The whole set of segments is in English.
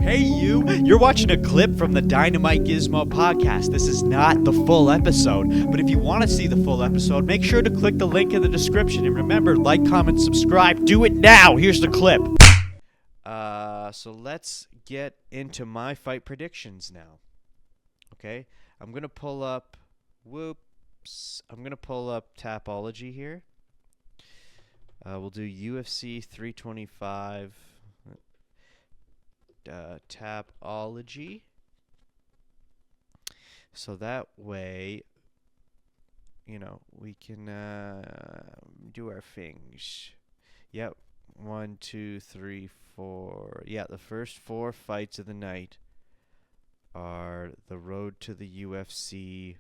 Hey you! You're watching a clip from the DynamiteGizmo Podcast. This is not the full episode, but if you want to see the full episode, make sure to click the link in the description. And remember, like, comment, subscribe. Do it now! Here's the clip. So let's get into my fight predictions now. Okay? I'm going to pull up... Whoops. I'm going to pull up Tapology here. We'll do UFC 325... Tapology, so that way, you know, we can do our things. Yep, 1, 2, 3, 4. Yeah, the first 4 fights of the night are the road to the UFC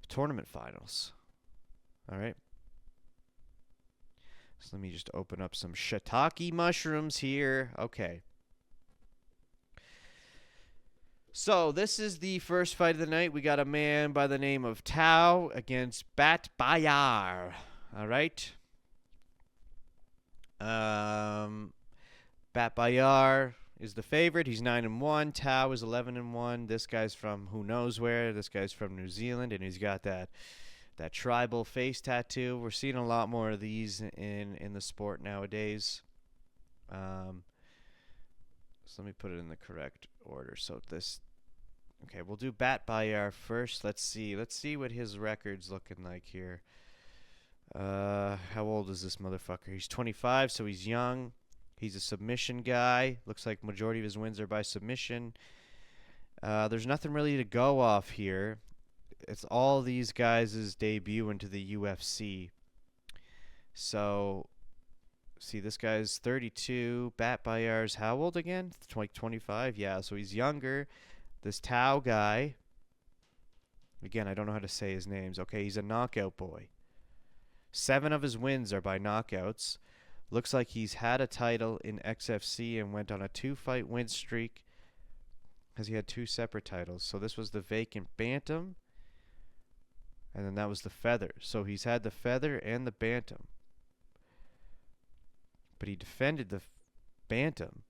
tournament finals. All right. So let me just open up some shiitake mushrooms here. Okay. So this is the first fight of the night. We got a man by the name of Tao against Baatyr. All right. Baatyr is the favorite. He's 9-1. Tao is 11-1. This guy's from who knows where. This guy's from New Zealand, and he's got that tribal face tattoo. We're seeing a lot more of these in the sport nowadays. So let me put it in the correct order. So this, okay, we'll do Baatyr first. Let's see what his record's looking like here. How old is this motherfucker? He's 25, so he's young. He's a submission guy. Looks like majority of his wins are by submission. There's nothing really to go off here. It's all these guys' debut into the UFC. So, see, this guy's 32. Baatyr's how old again? 25? Yeah, so he's younger. This Tao guy, again, I don't know how to say his names. Okay, he's a knockout boy. 7 of his wins are by knockouts. Looks like he's had a title in XFC and went on a 2-fight win streak because he had 2 separate titles. So this was the vacant bantam. And then that was the feather. So he's had the feather and the bantam. But he defended the bantam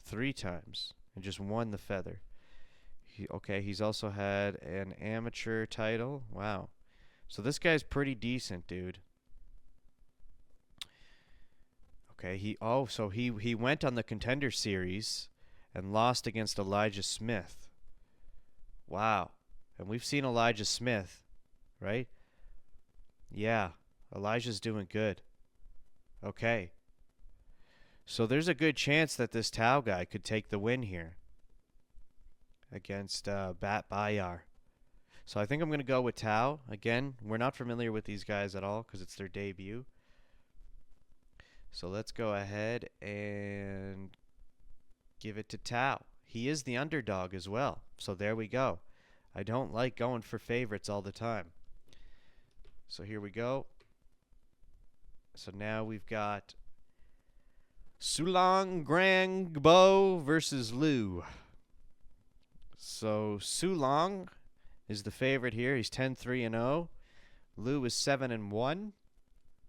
3 times and just won the feather. He's also had an amateur title. Wow. So this guy's pretty decent, dude. Okay, he went on the Contender Series and lost against Elijah Smith. Wow. And we've seen Elijah Smith. Right? Yeah, Elijah's doing good. Okay. So there's a good chance that this Tao guy could take the win here against Baatyr. So I think I'm going to go with Tao. Again, we're not familiar with these guys at all because it's their debut. So let's go ahead and give it to Tao. He is the underdog as well. So there we go. I don't like going for favorites all the time. So here we go. So now we've got Rangbo versus Liu. So Sulong is the favorite here. He's 10-3-0. Liu is 7-1.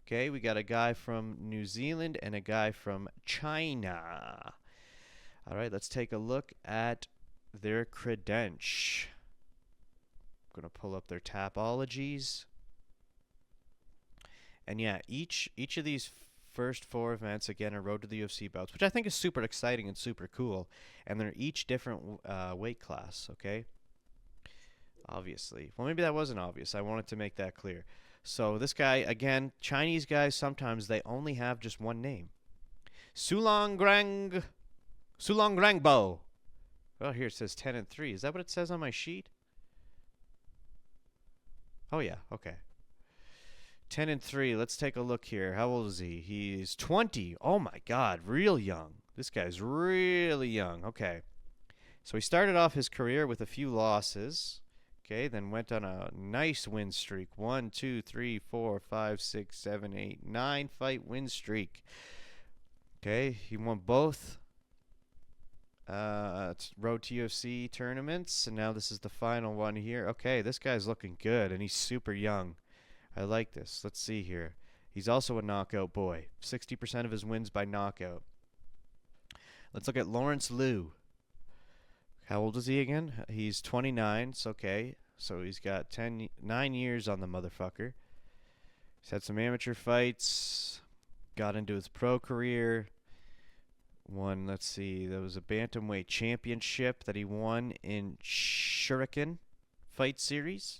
Okay, we got a guy from New Zealand and a guy from China. All right, let's take a look at their credentials. I'm going to pull up their tapologies. And yeah, each of these first 4 events, again, are Road to the UFC bouts, which I think is super exciting and super cool. And they're each different weight class, okay? Obviously. Well, maybe that wasn't obvious. I wanted to make that clear. So this guy, again, Chinese guys, sometimes they only have just one name. Rangbo. Oh, here it says 10-3. Is that what it says on my sheet? Oh, yeah, okay. 10-3. Let's take a look here. How old is he? He's 20. Oh my God, real young. This guy's really young. Okay. So he started off his career with a few losses. Okay, then went on a nice win streak. 1, 2, 3, 4, 5, 6, 7, 8, 9 fight win streak. Okay, he won both Road to UFC tournaments, and now this is the final one here. Okay, this guy's looking good, and he's super young. I like this. Let's see here. He's also a knockout boy. 60% of his wins by knockout. Let's look at Lawrence Liu. How old is he again? He's 29. It's okay. So he's got 9 years on the motherfucker. He's had some amateur fights. Got into his pro career. Won, let's see, there was a bantamweight championship that he won in Shuriken Fight Series.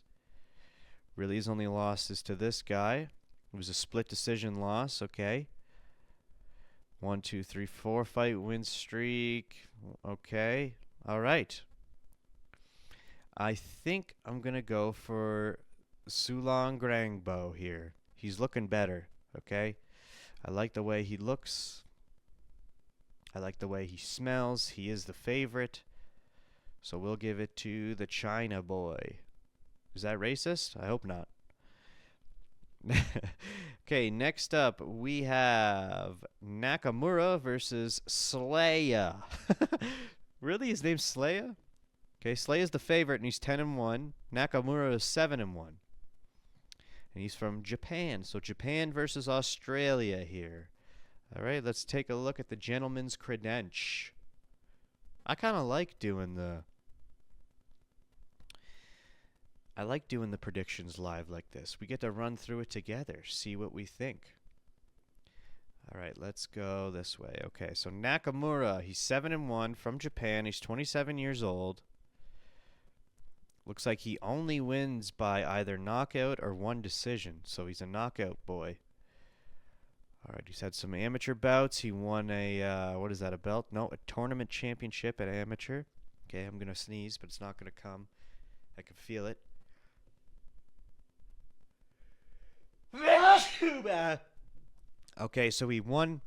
Really, his only loss is to this guy. It was a split decision loss, okay. 1, 2, 3, 4 fight win streak. Okay. All right. I think I'm going to go for Sulong Rangbo here. He's looking better, okay? I like the way he looks. I like the way he smells. He is the favorite. So we'll give it to the China boy. Is that racist? I hope not. Okay, next up we have Nakamura versus Slade. Really? His name's Slade? Okay, Slade is the favorite and he's 10-1. Nakamura is 7-1. And he's from Japan. So Japan versus Australia here. All right, let's take a look at the gentleman's credential. I kind of like doing the predictions live like this. We get to run through it together, see what we think. All right, let's go this way. Okay, so Nakamura, he's 7-1 from Japan. He's 27 years old. Looks like he only wins by either knockout or one decision, so he's a knockout boy. All right, he's had some amateur bouts. He won a, what is that, a belt? No, a tournament championship at amateur. Okay, I'm going to sneeze, but it's not going to come. I can feel it. Okay, so he won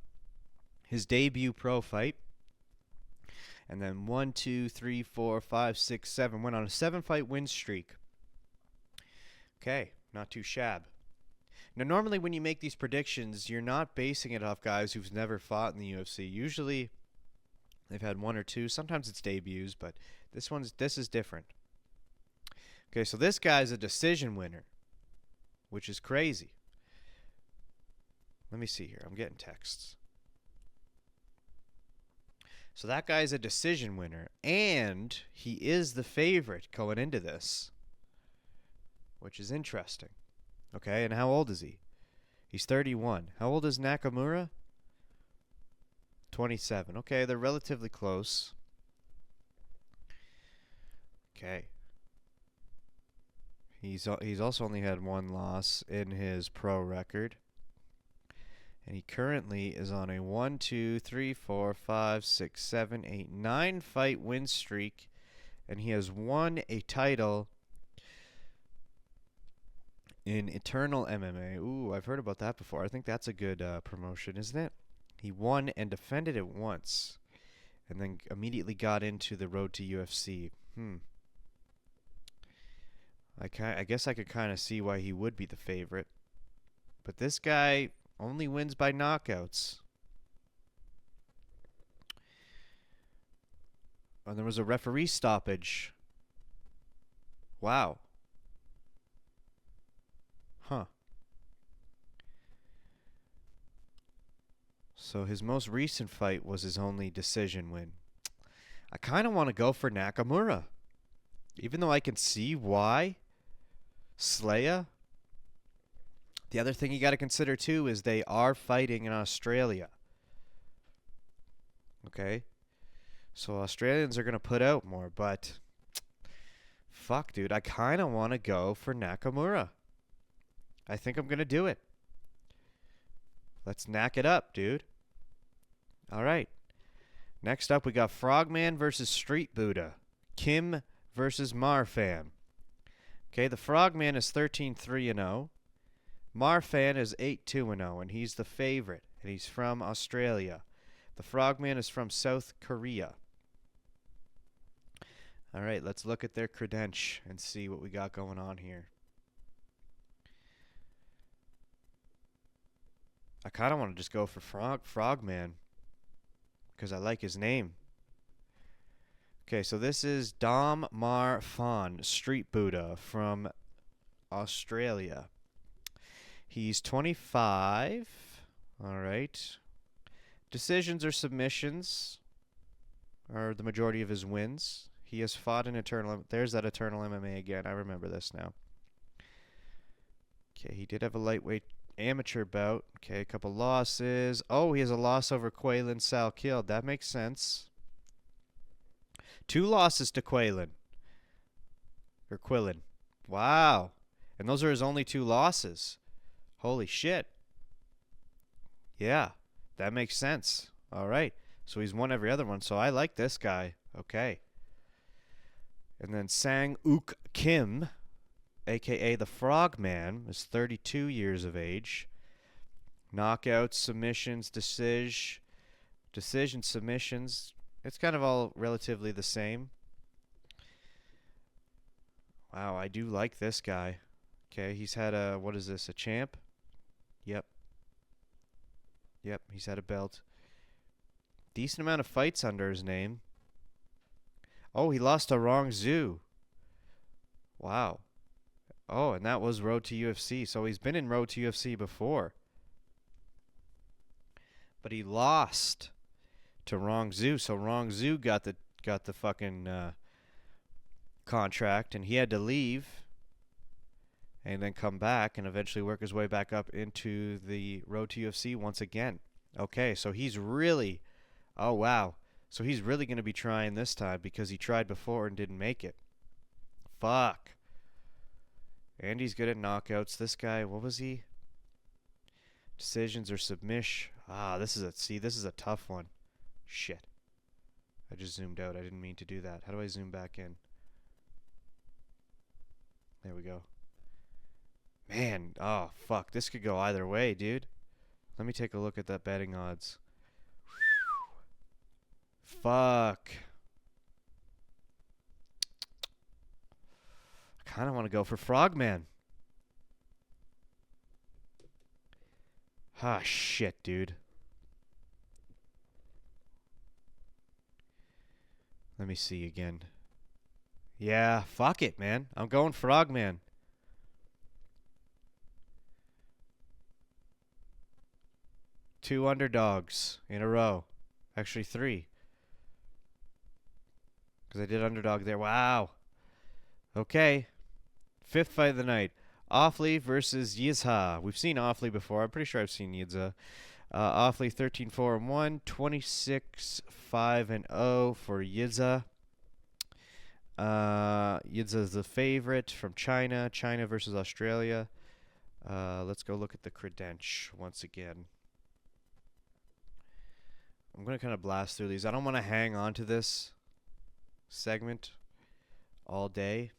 his debut pro fight. And then 1, 2, 3, 4, 5, 6, 7. Went on a 7-fight win streak. Okay, not too shabby. Now, normally when you make these predictions, you're not basing it off guys who've never fought in the UFC. Usually, they've had 1 or 2. Sometimes it's debuts, but this is different. Okay, so this guy's a decision winner, which is crazy. Let me see here. I'm getting texts. So that guy's a decision winner, and he is the favorite going into this, which is interesting. Okay, and how old is he? He's 31. How old is Nakamura? 27. Okay, they're relatively close. Okay. He's also only had 1 loss in his pro record. And he currently is on a 1, 2, 3, 4, 5, 6, 7, 8, 9 fight win streak. And he has won a title in Eternal MMA. Ooh, I've heard about that before. I think that's a good promotion, isn't it? He won and defended it once. And then immediately got into the road to UFC. I guess I could kind of see why he would be the favorite. But this guy only wins by knockouts. And there was a referee stoppage. Wow. Huh. So his most recent fight was his only decision win. I kind of want to go for Nakamura. Even though I can see why. Slade. The other thing you got to consider, too, is they are fighting in Australia. Okay? So Australians are going to put out more, but fuck, dude. I kind of want to go for Nakamura. I think I'm going to do it. Let's knack it up, dude. All right. Next up, we got Frogman versus Street Buddha. Kim versus Marfan. Okay, the Frogman is 13-3-0. Marfan is 8-2-0, and he's the favorite, and he's from Australia. The Frogman is from South Korea. All right, let's look at their credential and see what we got going on here. I kind of want to just go for Frogman because I like his name. Okay, so this is Dharmfan, Street Buddha from Australia. He's 25. All right. Decisions or submissions. are the majority of his wins. He has fought in Eternal. There's that Eternal MMA again. I remember this now. Okay, he did have a lightweight amateur bout. Okay, a couple losses. Oh, he has a loss over Quaylen Salkilled. That makes sense. 2 losses to Quaylen. Or Quillen. Wow. And those are his only 2 losses. Holy shit. Yeah, that makes sense. All right. So he's won every other one. So I like this guy. Okay. And then Sang Uk Kim, a.k.a. the Frogman, is 32 years of age. Knockouts, submissions, decision, submissions. It's kind of all relatively the same. Wow, I do like this guy. Okay, he's had a, what is this, a champ? Yep. Yep, he's had a belt. Decent amount of fights under his name. Oh, he lost to Rangbo. Wow. Oh, and that was Road to UFC. So he's been in Road to UFC before. But he lost to Rangbo. So Rangbo got the fucking contract, and he had to leave and then come back and eventually work his way back up into the Road to UFC once again. Okay, so he's really, oh wow. So he's really going to be trying this time because he tried before and didn't make it. Fuck. And he's good at knockouts. This guy, what was he? Decisions or submission. Ah, this is a tough one. Shit. I just zoomed out. I didn't mean to do that. How do I zoom back in? There we go. Man, oh, fuck. This could go either way, dude. Let me take a look at that betting odds. Fuck. I kind of want to go for Frogman. Ah, shit, dude. Let me see again. Yeah, fuck it, man. I'm going Frogman. Two underdogs in a row. Actually, 3. Because I did underdog there. Wow. Okay. 5th fight of the night. Ofli versus Yizha. We've seen Ofli before. I'm pretty sure I've seen Yizha. Ofli 13-4-1, 26-5-0 for Yizha. Yizha is the favorite from China. China versus Australia. Let's go look at the credential once again. I'm going to kind of blast through these. I don't want to hang on to this segment all day.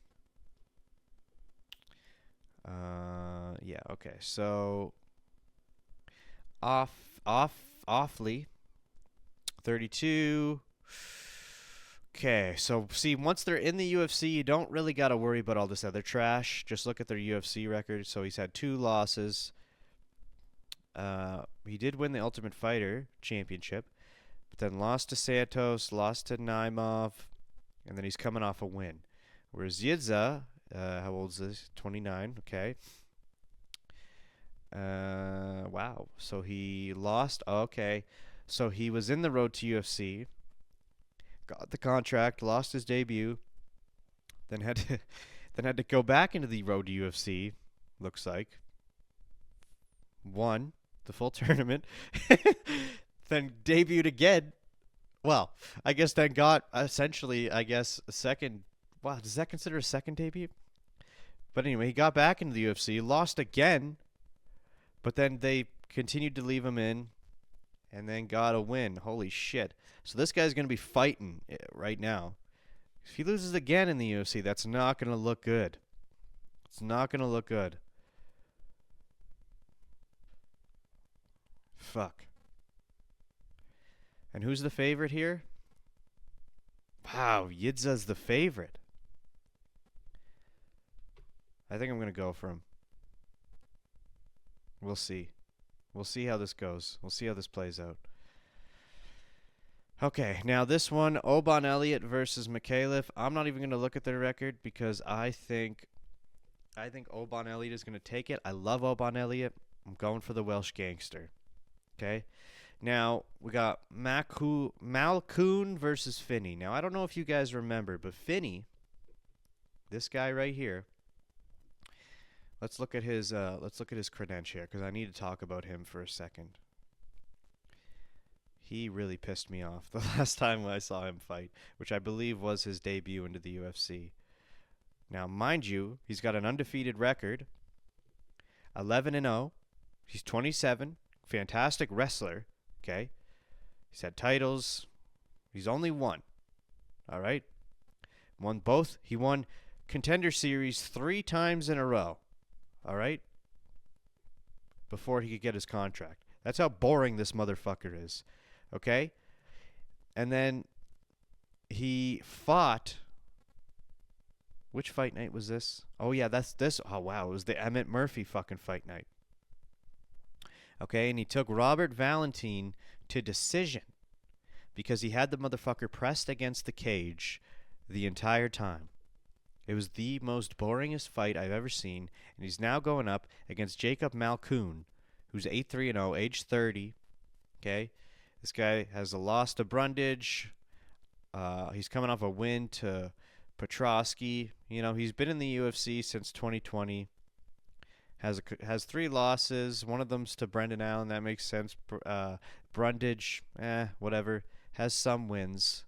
Yeah, okay. So Ofli 32. Okay, so see, once they're in the UFC, you don't really got to worry about all this other trash. Just look at their UFC record. So he's had 2 losses. He did win the Ultimate Fighter Championship, but then lost to Santos, lost to Naimov, and then he's coming off a win. Whereas Yizha, how old is this? 29, okay. Wow. So he lost. Okay. So he was in the Road to UFC, got the contract, lost his debut, then had to go back into the Road to UFC, looks like. Won the full tournament, then debuted again. Well, I guess then got essentially, a second. Wow, does that consider a second debut? But anyway, he got back into the UFC, lost again, but then they continued to leave him in, and then got a win. Holy shit. So this guy's going to be fighting right now. If he loses again in the UFC, that's not going to look good. It's not going to look good. Fuck. And who's the favorite here? Wow, Yizha's the favorite. I think I'm going to go for him. We'll see. We'll see how this goes. We'll see how this plays out. Okay, now this one, Oban Elliott versus Micallef. I'm not even going to look at their record because I think Oban Elliott is going to take it. I love Oban Elliott. I'm going for the Welsh gangster. Okay? Now, we got Malkoun versus Finney. Now, I don't know if you guys remember, but Finney, this guy right here, let's look at his credential here, because I need to talk about him for a second. He really pissed me off the last time I saw him fight, which I believe was his debut into the UFC. Now, mind you, he's got an undefeated record, 11-0. He's 27, fantastic wrestler, okay? He's had titles. He's only won, all right? He won Contender Series 3 times in a row, all right? Before he could get his contract. That's how boring this motherfucker is. Okay? And then he fought. Which fight night was this? Oh, yeah, that's this. Oh, wow. It was the Emmett Murphy fucking fight night. Okay? And he took Robert Valentin to decision because he had the motherfucker pressed against the cage the entire time. It was the most boringest fight I've ever seen. And he's now going up against Jacob Malkoun, who's 8-3-0, age 30. Okay? This guy has a loss to Brundage. He's coming off a win to Petrosky. You know, he's been in the UFC since 2020. Has 3 losses. One of them's to Brendan Allen. That makes sense. Brundage, whatever. Has some wins.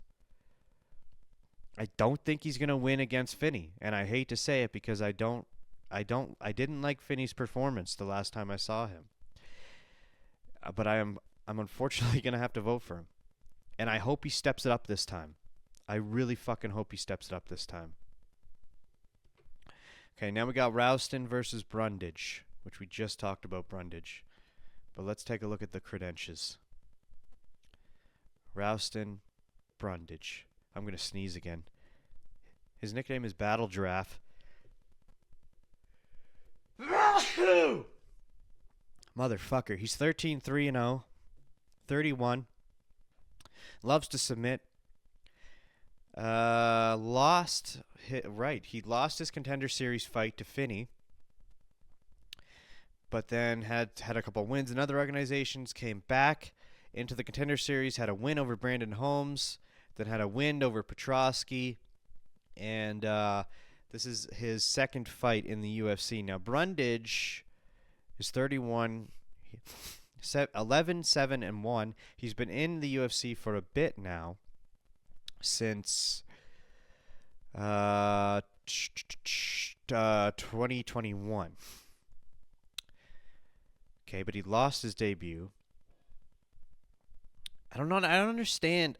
I don't think he's gonna win against Finney, and I hate to say it because I didn't like Finney's performance the last time I saw him. But I'm unfortunately going to have to vote for him. And I hope he steps it up this time. I really fucking hope he steps it up this time. Okay, now we got Ralston versus Brundage, which we just talked about Brundage. But let's take a look at the credentials. Ralston, Brundage. I'm going to sneeze again. His nickname is Battle Giraffe. Motherfucker. He's 13-3-0. 31. Loves to submit. He lost his Contender Series fight to Finney. But then had a couple wins in other organizations. Came back into the Contender Series. Had a win over Brandon Holmes. Then had a win over Petrosky. And this is his second fight in the UFC. Now, Brundage is 31. 11-7-1. He's been in the UFC for a bit now, since 2021. Okay, but he lost his debut. I don't understand.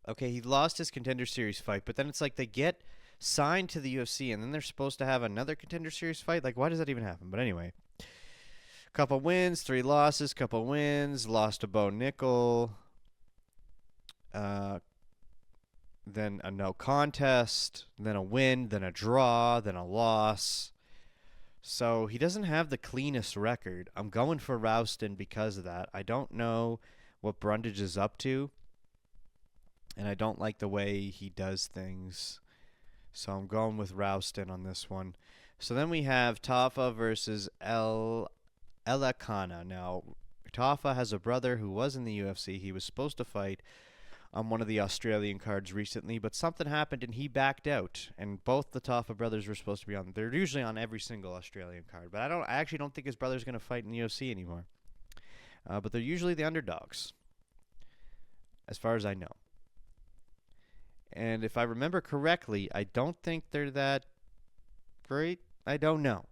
Okay, he lost his Contender Series fight, but then it's like they get signed to the UFC, and then they're supposed to have another Contender Series fight. Like, why does that even happen? But anyway. Couple wins, 3 losses, couple wins. Lost to Bo Nickel. Then a no contest. Then a win. Then a draw. Then a loss. So he doesn't have the cleanest record. I'm going for Ralston because of that. I don't know what Brundage is up to. And I don't like the way he does things. So I'm going with Ralston on this one. So then we have Tafa versus Elakana. Now, Tafa has a brother who was in the UFC. He was supposed to fight on one of the Australian cards recently, but something happened and he backed out. And both the Tafa brothers were supposed to be on. They're usually on every single Australian card, but I actually don't think his brother's going to fight in the UFC anymore. But they're usually the underdogs, as far as I know. And if I remember correctly, I don't think they're that great. I don't know.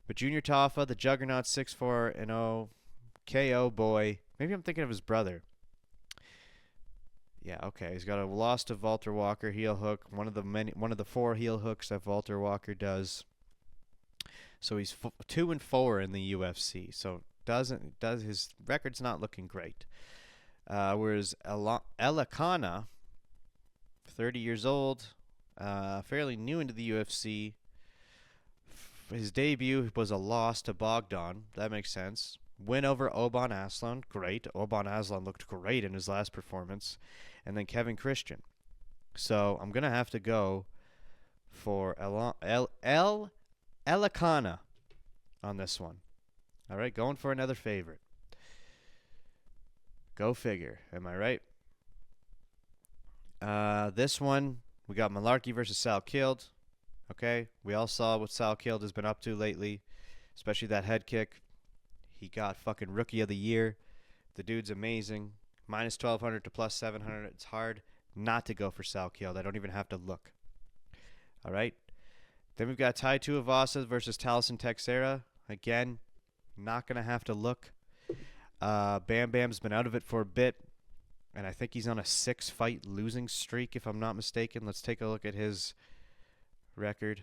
But Junior Tafa, the Juggernaut, 6-4-0, KO boy. Maybe I'm thinking of his brother. Yeah, okay. He's got a loss to Walter Walker, heel hook. One of the 4 heel hooks that Walter Walker does. So he's 2-4 in the UFC. So his record's not looking great. Whereas Elakana, 30 years old, fairly new into the UFC. His debut was a loss to Bogdan. That makes sense. Win over Oban Aslan. Great. Oban Aslan looked great in his last performance. And then Kevin Christian. So I'm going to have to go for Elakana on this one. All right, going for another favorite. Go figure. Am I right? This one, we got Malarkey versus Sal Killed. Okay, we all saw what Sal Killed has been up to lately, especially that head kick. He got fucking Rookie of the Year. The dude's amazing. Minus 1,200 to plus 700. It's hard not to go for Sal Killed. I don't even have to look. All right. Then we've got Tai Tuivasa versus Tallison Teixeira. Again, not going to have to look. Bam Bam's been out of it for a bit, and I think he's on a 6-fight losing streak, if I'm not mistaken. Let's take a look at his record.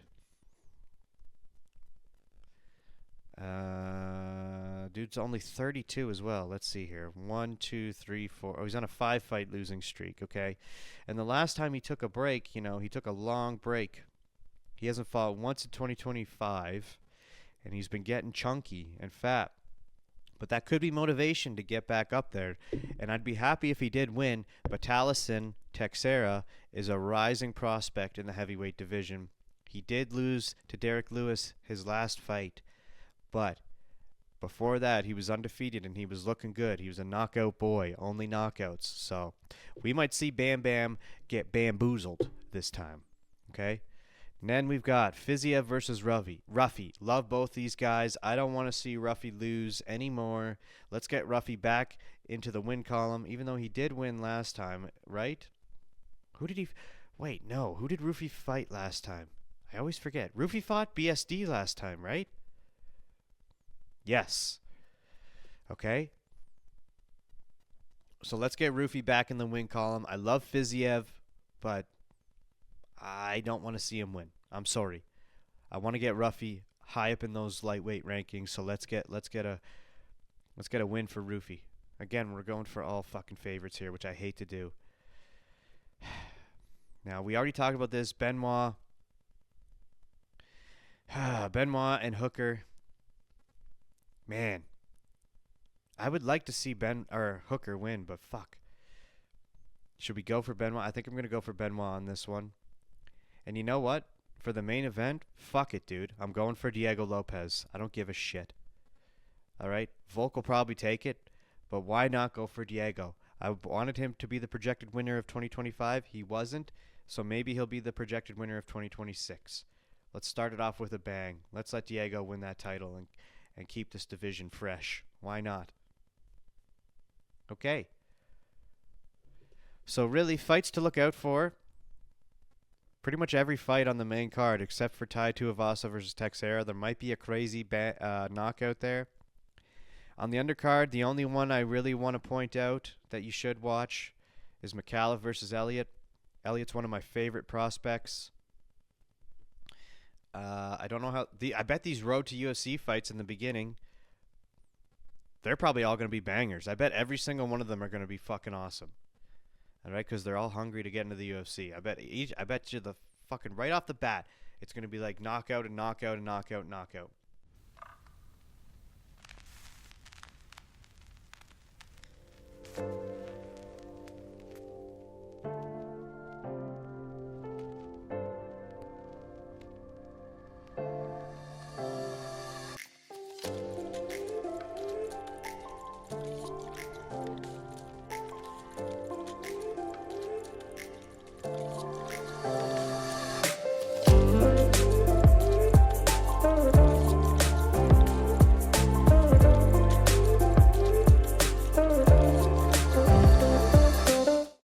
Dude's only 32 as well. Let's see here. 1, 2, 3, 4. Oh, he's on a 5-fight losing streak, okay? And the last time he took a break, he took a long break. He hasn't fought once in 2025, and he's been getting chunky and fat. But that could be motivation to get back up there. And I'd be happy if he did win. But Tallison Teixeira is a rising prospect in the heavyweight division. He did lose to Derek Lewis his last fight. But before that, he was undefeated and he was looking good. He was a knockout boy, only knockouts. So we might see Bam Bam get bamboozled this time. Okay? And then we've got Fiziev versus Ruffy. Love both these guys. I don't want to see Ruffy lose anymore. Let's get Ruffy back into the win column, even though he did win last time, right? Who did Ruffy fight last time? I always forget. Ruffy fought BSD last time, right? Yes. Okay. So let's get Ruffy back in the win column. I love Fiziev, but I don't want to see him win. I'm sorry. I want to get Ruffy high up in those lightweight rankings. So let's get a win for Ruffy. Again, we're going for all fucking favorites here, which I hate to do. Now, we already talked about this. Benoît and Hooker. Man, I would like to see Hooker win, but fuck. Should we go for Benoît? I think I'm going to go for Benoît on this one. And you know what? For the main event, fuck it, dude. I'm going for Diego Lopes. I don't give a shit. All right? Volk will probably take it, but why not go for Diego? I wanted him to be the projected winner of 2025. He wasn't, so maybe he'll be the projected winner of 2026. Let's start it off with a bang. Let's let Diego win that title and keep this division fresh. Why not? Okay. So really, fights to look out for. Pretty much every fight on the main card, except for Tai Tuivasa versus Teixeira. There might be a crazy knockout there. On the undercard, the only one I really want to point out that you should watch is Micallef versus Elliott. Elliott's one of my favorite prospects. I don't know I bet these road to UFC fights in the beginning, they're probably all going to be bangers. I bet every single one of them are going to be fucking awesome. All right, because they're all hungry to get into the UFC. I bet you the fucking right off the bat, it's going to be like knockout and knockout and knockout and knockout.